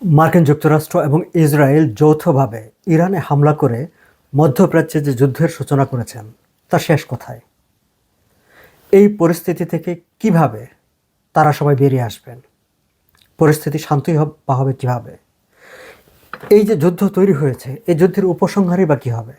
মার্কিন যুক্তরাষ্ট্র এবং ইসরায়েল যৌথভাবে ইরানে হামলা করে মধ্যপ্রাচ্যে যে যুদ্ধের সূচনা করেছেন তার শেষ কোথায়? এই পরিস্থিতি থেকে কিভাবে তারা সবাই বেরিয়ে আসবেন? পরিস্থিতি শান্তই হবে কিভাবে? এই যে যুদ্ধ তৈরি হয়েছে, এই যুদ্ধের উপসংহারই বা কী হবে?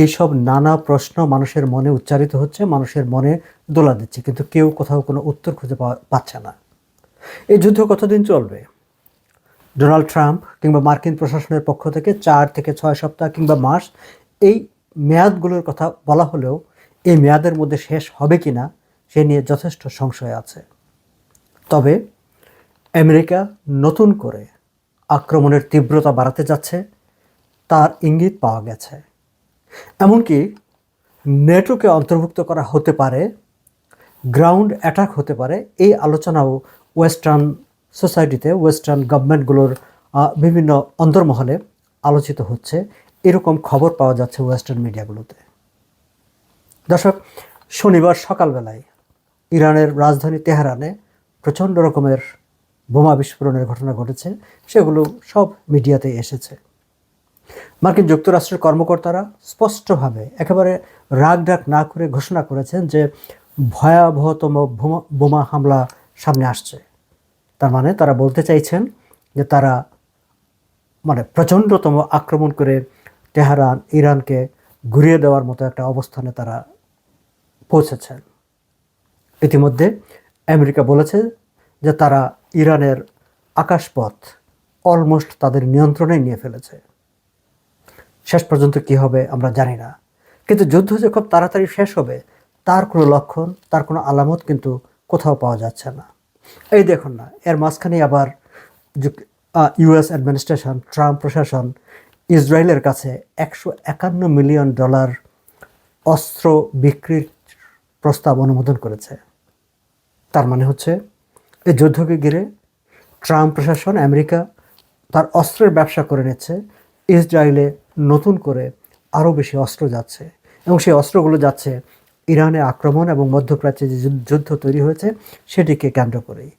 এইসব নানা প্রশ্ন মানুষের মনে উচ্চারিত হচ্ছে, মানুষের মনে দোলা দিচ্ছে, কিন্তু কেউ কোথাও কোনো উত্তর খুঁজে পাচ্ছে না। এই যুদ্ধ কতদিন চলবে? ডোনাল্ড ট্রাম্প কিংবা মার্কিন প্রশাসনের পক্ষ থেকে 4 থেকে 6 সপ্তাহ কিংবা মাস এই মেয়াদগুলোর কথা বলা হলেও এই মেয়াদের মধ্যে শেষ হবে কি না সে নিয়ে যথেষ্ট সংশয় আছে। তবে আমেরিকা নতুন করে আক্রমণের তীব্রতা বাড়াতে যাচ্ছে, তার ইঙ্গিত পাওয়া গেছে। এমনকি নেটোকে অন্তর্ভুক্ত করা হতে পারে, গ্রাউন্ড অ্যাটাক হতে পারে, এই আলোচনাও ওয়েস্টার্ন সোসাইটিতে, ওয়েস্টার্ন গভর্নমেন্টগুলোর বিভিন্ন অন্তর্মহলে আলোচিত হচ্ছে। এরকম খবর পাওয়া যাচ্ছে ওয়েস্টার্ন মিডিয়াগুলোতে। দর্শক, শনিবার সকালবেলায় ইরানের রাজধানী তেহরানে প্রচণ্ড রকমের বোমা বিস্ফোরণের ঘটনা ঘটেছে, সেগুলো সব মিডিয়াতে এসেছে। মার্কিন যুক্তরাষ্ট্রের কর্মকর্তারা স্পষ্টভাবে একেবারে রাগ ডাক না করে ঘোষণা করেছেন যে ভয়াবহতম বোমা হামলা সামনে আসছে। তার মানে তারা বলতে চাইছেন যে তারা প্রচণ্ডতম আক্রমণ করে তেহরান, ইরানকে ঘুরিয়ে দেওয়ার মতো একটা অবস্থানে তারা পৌঁছেছেন। ইতিমধ্যে আমেরিকা বলেছে যে তারা ইরানের আকাশপথ অলমোস্ট তাদের নিয়ন্ত্রণে নিয়ে ফেলেছে। শেষ পর্যন্ত কি হবে আমরা জানি না, কিন্তু যুদ্ধ যে খুব তাড়াতাড়ি শেষ হবে তার কোনো লক্ষণ, তার কোনো আলামত কিন্তু কোথাও পাওয়া যাচ্ছে না। এই দেখুন না, এর মাঝখানে আবার ইউএস অ্যাডমিনিস্ট্রেশন, ট্রাম্প প্রশাসন ইসরায়েলের কাছে $151 মিলিয়ন অস্ত্র বিক্রির প্রস্তাব অনুমোদন করেছে। তার মানে হচ্ছে এই যুদ্ধকে ঘিরে ট্রাম্প প্রশাসন, আমেরিকা তার অস্ত্রের ব্যবসা করে নিচ্ছে। ইসরায়েলে নতুন করে আরও বেশি অস্ত্র যাচ্ছে, এবং সেই অস্ত্রগুলো যাচ্ছে ইরানে আক্রমণ এবং মধ্যপ্রাচ্যে যে যুদ্ধ তৈরি হয়েছে সেটিকে কেন্দ্র করেই।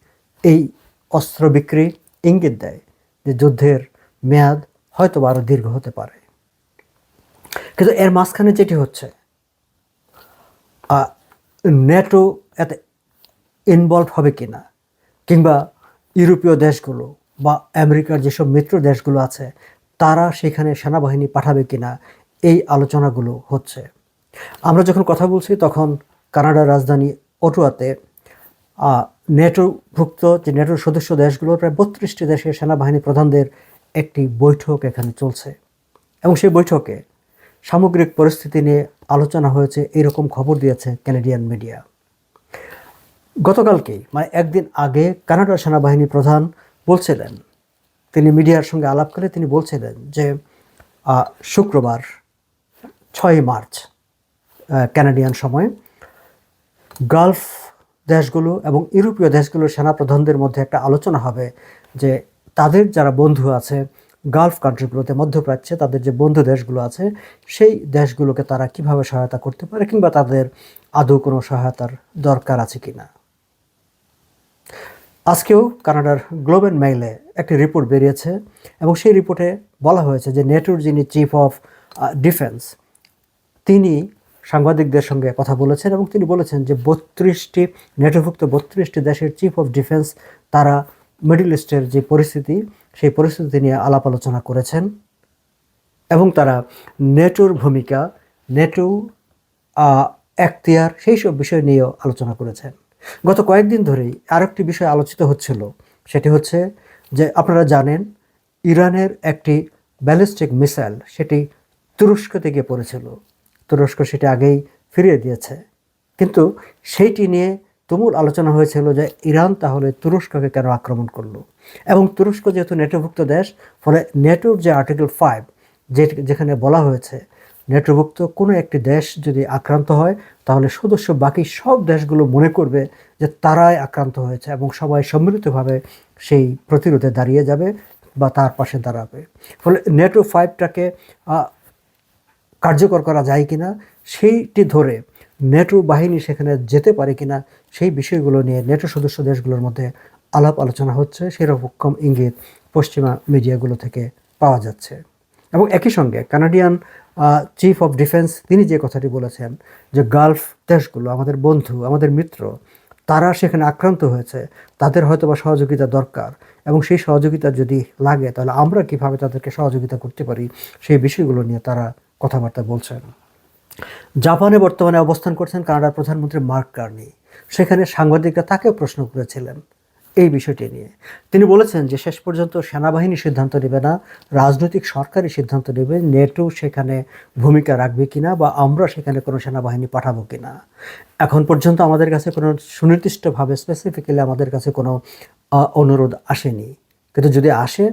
এই অস্ত্র বিক্রি ইঙ্গিত দেয় যে যুদ্ধের মেয়াদ হয়তো আরও দীর্ঘ হতে পারে। কিন্তু এর মাঝখানে যেটি হচ্ছে, নেটো এতে ইনভলভ হবে কি না, কিংবা ইউরোপীয় দেশগুলো বা আমেরিকার যেসব মিত্র দেশগুলো আছে তারা সেখানে সেনাবাহিনী পাঠাবে কি না, এই আলোচনাগুলো হচ্ছে। আমরা যখন কথা বলছি তখন কানাডার রাজধানী অটোয়াতে নেটোভুক্ত যে নেটোর সদস্য দেশগুলোর প্রায় 32টি দেশের সেনাবাহিনী প্রধানদের একটি বৈঠক এখানে চলছে, এবং সেই বৈঠকে সামগ্রিক পরিস্থিতি নিয়ে আলোচনা হয়েছে, এরকম খবর দিয়েছে ক্যানাডিয়ান মিডিয়া। গতকালকেই একদিন আগে কানাডার সেনাবাহিনী প্রধান বলছিলেন, তিনি মিডিয়ার সঙ্গে আলাপ করে তিনি বলছিলেন যে শুক্রবার 6 মার্চ ক্যানাডিয়ান সময় গালফ দেশগুলো এবং ইউরোপীয় দেশগুলোর সেনাপ্রধানদের মধ্যে একটা আলোচনা হবে যে তাদের যারা বন্ধু আছে গালফ কান্ট্রিগুলোতে, মধ্যপ্রাচ্যে তাদের যে বন্ধু দেশগুলো আছে সেই দেশগুলোকে তারা কিভাবে সহায়তা করতে পারে, কিংবা তাদের আদৌ কোনো সহায়তার দরকার আছে কিনা। আজকেও কানাডার গ্লোব অ্যান্ড মেইলে একটি রিপোর্ট বেরিয়েছে, এবং সেই রিপোর্টে বলা হয়েছে যে নেটোর যিনি চিফ অফ ডিফেন্স তিনি সাংবাদিকদের সঙ্গে কথা বলেছেন, এবং তিনি বলেছেন যে 32টি নেটোভুক্ত 32টি দেশের চিফ অফ ডিফেন্স তারা মিডল ইস্টের যে পরিস্থিতি সেই পরিস্থিতি নিয়ে আলাপ আলোচনা করেছেন, এবং তারা নেটোর ভূমিকা, নেটো এখতিয়ার, সেই সব বিষয় নিয়েও আলোচনা করেছেন। গত কয়েকদিন ধরেই আরেকটি বিষয় আলোচিত হচ্ছিল, সেটি হচ্ছে যে আপনারা জানেন ইরানের একটি ব্যালিস্টিক মিসাইল সেটি তুরস্ক থেকে পড়েছিল। তুরস্ক সেটি আগেই ফিরিয়ে দিয়েছে, কিন্তু সেইটি নিয়ে তুমুল আলোচনা হয়েছিল যে ইরান তাহলে তুরস্ককে কেন আক্রমণ করলো, এবং তুরস্ক যেহেতু নেটোভুক্ত দেশ, ফলে নেটোর যে আর্টিকেল 5 যেখানে বলা হয়েছে নেটোভুক্ত কোনো একটি দেশ যদি আক্রান্ত হয় তাহলে সদস্য বাকি সব দেশগুলো মনে করবে যে তারাই আক্রান্ত হয়েছে, এবং সবাই সম্মিলিতভাবে সেই প্রতিরোধে দাঁড়িয়ে যাবে বা তার পাশে দাঁড়াবে। ফলে নেটো 5টাকে কার্যকর করা যায় কিনা, সেইটি ধরে নেটো বাহিনী সেখানে যেতে পারে কিনা, সেই বিষয়গুলো নিয়ে নেটো সদস্য দেশগুলোর মধ্যে আলাপ আলোচনা হচ্ছে, সেরকম ইঙ্গিত পশ্চিমা মিডিয়াগুলো থেকে পাওয়া যাচ্ছে। এবং একই সঙ্গে কানাডিয়ান চিফ অফ ডিফেন্স তিনি যে কথাটি বলেছেন যে গালফ দেশগুলো আমাদের বন্ধু, আমাদের মিত্র, তারা সেখানে আক্রান্ত হয়েছে, তাদের হয়তো বা সহযোগিতা দরকার, এবং সেই সহযোগিতা যদি লাগে তাহলে আমরা কিভাবে তাদেরকে সহযোগিতা করতে পারি সেই বিষয়গুলো নিয়ে তারা কথাবার্তা বলছেন। জাপানে বর্তমানে অবস্থান করছেন কানাডার প্রধানমন্ত্রী মার্ক কার্নি। সেখানে সাংবাদিকরা তাকেও প্রশ্ন করেছিলেন এই বিষয়টি নিয়ে। তিনি বলেছেন যে শেষ পর্যন্ত সেনাবাহিনী সিদ্ধান্ত নেবে না, রাজনৈতিক সরকারই সিদ্ধান্ত নেবে নেটো সেখানে ভূমিকা রাখবে কিনা বা আমরা সেখানে কোনো সেনাবাহিনী পাঠাবো কিনা। এখন পর্যন্ত আমাদের কাছে কোনো সুনির্দিষ্টভাবে স্পেসিফিক্যালি আমাদের কাছে কোনো অনুরোধ আসেনি, কিন্তু যদি আসে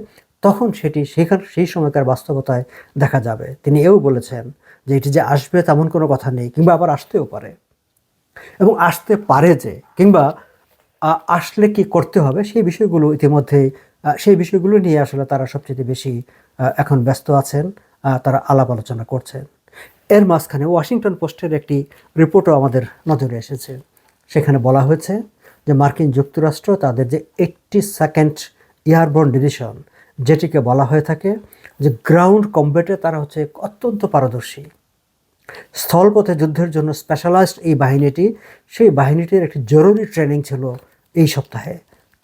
তখন সেটি সেই সময়কার বাস্তবতায় দেখা যাবে। তিনি এও বলেছেন যে এটি যে আসবে তেমন কোনো কথা নেই, কিংবা আবার আসতেও পারে, এবং আসতে পারে যে, কিংবা আসলে কি করতে হবে সেই বিষয়গুলো ইতিমধ্যেই সেই বিষয়গুলো নিয়ে আসলে তারা সবচেয়ে বেশি এখন ব্যস্ত আছেন, তারা আলাপ আলোচনা করছেন। এর মাঝখানে ওয়াশিংটন পোস্টের একটি রিপোর্টও আমাদের নজরে এসেছে। সেখানে বলা হয়েছে যে মার্কিন যুক্তরাষ্ট্র তাদের যে 82nd এয়ারবোর্ন ডিভিশন, যেটিকে বলা হয়ে থাকে যে গ্রাউন্ড কম্ব্যাটে তারা হচ্ছে অত্যন্ত পারদর্শী, স্থলপথে যুদ্ধের জন্য স্পেশালাইজড এই বাহিনীটি, সেই বাহিনীটির একটি জরুরি ট্রেনিং ছিল এই সপ্তাহে।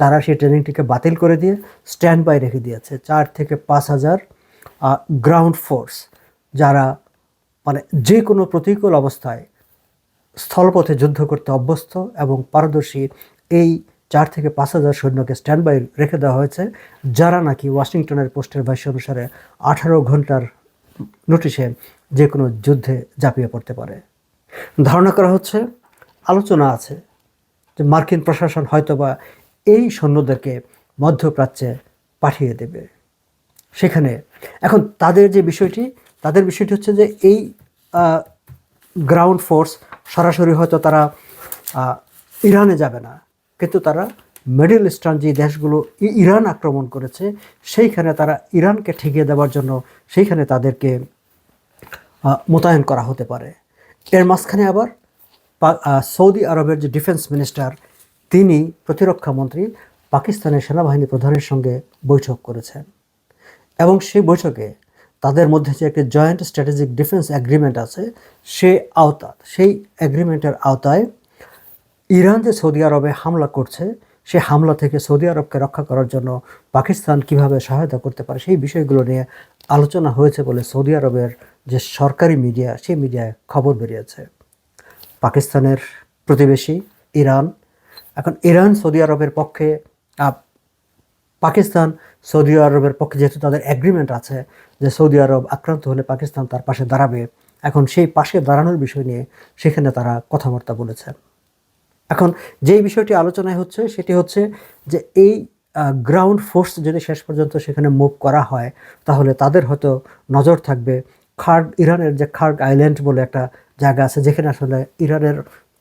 তারা সেই ট্রেনিংটিকে বাতিল করে দিয়ে স্ট্যান্ড বাই রেখে দিয়েছে 4 থেকে 5 হাজার গ্রাউন্ড ফোর্স, যারা মানে যে কোনো প্রতিকূল অবস্থায় স্থলপথে যুদ্ধ করতে অভ্যস্ত এবং পারদর্শী এই 4 থেকে 5 হাজার সৈন্যকে স্ট্যান্ড বাই রেখে দেওয়া হয়েছে, যারা নাকি ওয়াশিংটনের পোস্টের ভাষ্য অনুসারে 18 ঘন্টার নোটিশে যে কোনো যুদ্ধে ঝাঁপিয়ে পড়তে পারে। ধারণা করা হচ্ছে, আলোচনা আছে যে মার্কিন প্রশাসন হয়তোবা এই সৈন্যদেরকে মধ্যপ্রাচ্যে পাঠিয়ে দেবে। সেখানে এখন তাদের বিষয়টি হচ্ছে যে এই গ্রাউন্ড ফোর্স সরাসরি হয়তো তারা ইরানে যাবে না, কিন্তু তারা মিডল ইস্টার্ন যে দেশগুলো ইরান আক্রমণ করেছে সেইখানে তারা ইরানকে ঠেকিয়ে দেওয়ার জন্য সেইখানে তাদেরকে মোতায়েন করা হতে পারে। এর মাঝখানে আবার সৌদি আরবের যে ডিফেন্স মিনিস্টার, তিনি প্রতিরক্ষা মন্ত্রী পাকিস্তানের সেনাবাহিনী প্রধানের সঙ্গে বৈঠক করেছেন, এবং সেই বৈঠকে তাদের মধ্যে যে একটি জয়েন্ট স্ট্র্যাটেজিক ডিফেন্স অ্যাগ্রিমেন্ট আছে, সেই অ্যাগ্রিমেন্টের আওতায় ইরান যে সৌদি আরবে হামলা করছে, সেই হামলা থেকে সৌদি আরবকে রক্ষা করার জন্য পাকিস্তান কিভাবে সহায়তা করতে পারে সেই বিষয়গুলো নিয়ে আলোচনা হয়েছে বলে সৌদি আরবের যে সরকারি মিডিয়া, সেই মিডিয়ায় খবর বেরিয়েছে। পাকিস্তানের প্রতিবেশী ইরান, এখন ইরান সৌদি আরবের পক্ষে, পাকিস্তান সৌদি আরবের পক্ষে যেহেতু তাদের অ্যাগ্রিমেন্ট আছে যে সৌদি আরব আক্রান্ত হলে পাকিস্তান তার পাশে দাঁড়াবে, এখন সেই পাশে দাঁড়ানোর বিষয় নিয়ে সেখানে তারা কথাবার্তা বলেছেন। এখন যেই বিষয়টি আলোচনায় হচ্ছে সেটি হচ্ছে যে এই গ্রাউন্ড ফোর্স যদি শেষ পর্যন্ত সেখানে মুভ করা হয়, তাহলে তাদের হয়তো নজর থাকবে ইরানের যে খার্গ আইল্যান্ড বলে একটা জায়গা আছে, যেখানে আসলে ইরানের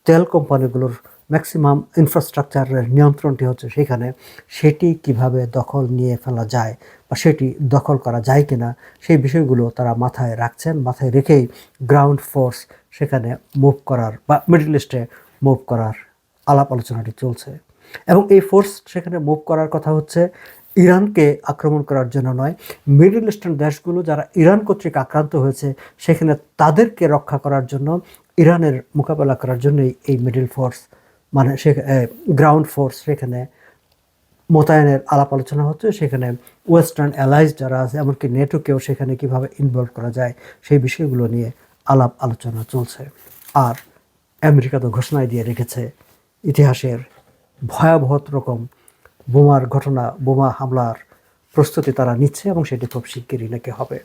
তেল কোম্পানিগুলোর ম্যাক্সিমাম ইনফ্রাস্ট্রাকচারের নিয়ন্ত্রণটি হচ্ছে সেখানে, সেটি কিভাবে দখল নিয়ে ফেলা যায় বা সেটি দখল করা যায় কিনা সেই বিষয়গুলো তারা মাথায় রাখছেন। মাথায় রেখেই গ্রাউন্ড ফোর্স সেখানে মুভ করার বা মিডল ইস্টে মুভ করার আলাপ আলোচনাটি চলছে। এবং এই ফোর্স সেখানে মুভ করার কথা হচ্ছে ইরানকে আক্রমণ করার জন্য নয়, মিডল ইস্টার্ন দেশগুলো যারা ইরান কর্তৃক আক্রান্ত হয়েছে সেখানে তাদেরকে রক্ষা করার জন্য, ইরানের মোকাবেলা করার জন্যই এই মিডল ফোর্স মানে গ্রাউন্ড ফোর্স সেখানে মোতায়েনের আলাপ আলোচনা হচ্ছে। সেখানে ওয়েস্টার্ন অ্যালাইজ যারা আছে, এমনকি নেটোকেও সেখানে কিভাবে ইনভলভ করা যায় সেই বিষয়গুলো নিয়ে আলাপ আলোচনা চলছে। আর আমেরিকা তো ঘোষণায় দিয়ে রেখেছে ইতিহাসের ভয়াবহ রকম বোমা হামলার প্রস্তুতি তারা নিচ্ছে, এবং সেটি খুব শিগগিরই নাকি হবে।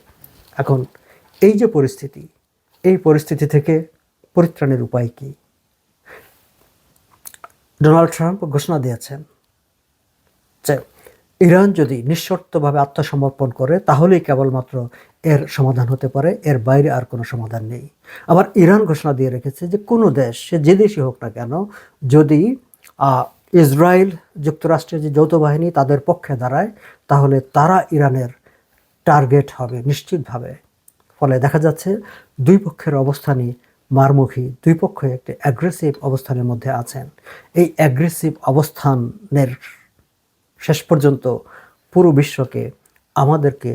এখন এই যে পরিস্থিতি, এই পরিস্থিতি থেকে পরিত্রাণের উপায় কি? ডোনাল্ড ট্রাম্প ঘোষণা দিয়েছেন যে ইরান যদি নিঃশর্তভাবে আত্মসমর্পণ করে তাহলেই কেবলমাত্র এর সমাধান হতে পারে, এর বাইরে আর কোনো সমাধান নেই। আবার ইরান ঘোষণা দিয়ে রেখেছে যে কোনো দেশ, সে যে দেশই হোক না কেন, যদি ইসরায়েল যুক্তরাষ্ট্রের যে যৌথ বাহিনী তাদের পক্ষে দাঁড়ায়, তাহলে তারা ইরানের টার্গেট হবে নিশ্চিতভাবে। ফলে দেখা যাচ্ছে দুই পক্ষের অবস্থানই মারমুখী, দুই পক্ষে একটি অ্যাগ্রেসিভ অবস্থানের মধ্যে আছেন। এই অ্যাগ্রেসিভ অবস্থানের শেষ পর্যন্ত পুরো বিশ্বকে, আমাদেরকে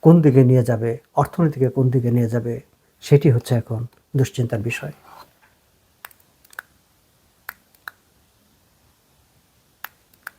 কোন দিকে নিয়ে যাবে, অর্থনীতিকে কোন দিকে নিয়ে যাবে, সেটি হচ্ছে এখন দুশ্চিন্তার বিষয়।